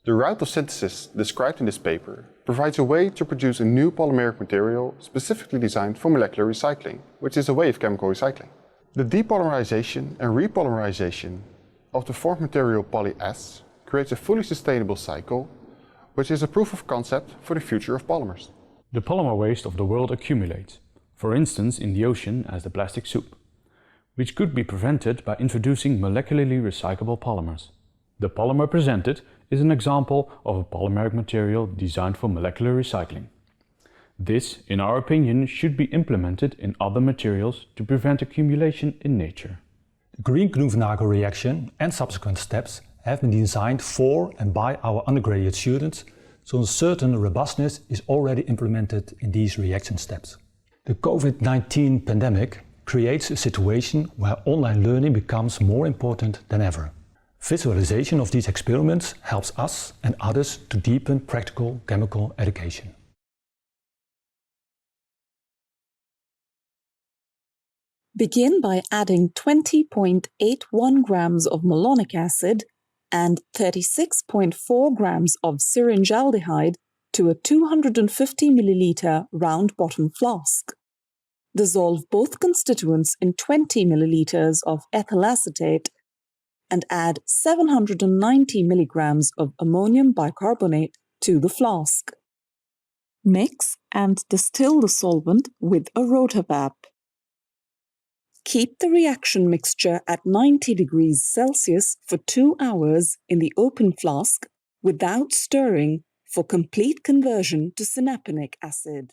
The route of synthesis described in this paper provides a way to produce a new polymeric material specifically designed for molecular recycling, which is a way of chemical recycling. The depolymerization and re-polymerization of the formed material polyesters creates a fully sustainable cycle, which is a proof of concept for the future of polymers. The polymer waste of the world accumulates, for instance in the ocean as the plastic soup, which could be prevented by introducing molecularly recyclable polymers. The polymer presented is an example of a polymeric material designed for molecular recycling. This, in our opinion, should be implemented in other materials to prevent accumulation in nature. The Green-Knoevenagel reaction and subsequent steps have been designed for and by our undergraduate students, so a certain robustness is already implemented in these reaction steps. The COVID-19 pandemic creates a situation where online learning becomes more important than ever. Visualization of these experiments helps us and others to deepen practical chemical education. Begin by adding 20.81 grams of malonic acid and 36.4 grams of syringaldehyde to a 250 milliliter round bottom flask. Dissolve both constituents in 20 milliliters of ethyl acetate and add 790 milligrams of ammonium bicarbonate to the flask. Mix and distill the solvent with a rotovap. Keep the reaction mixture at 90 degrees Celsius for 2 hours in the open flask without stirring for complete conversion to synaponic acid.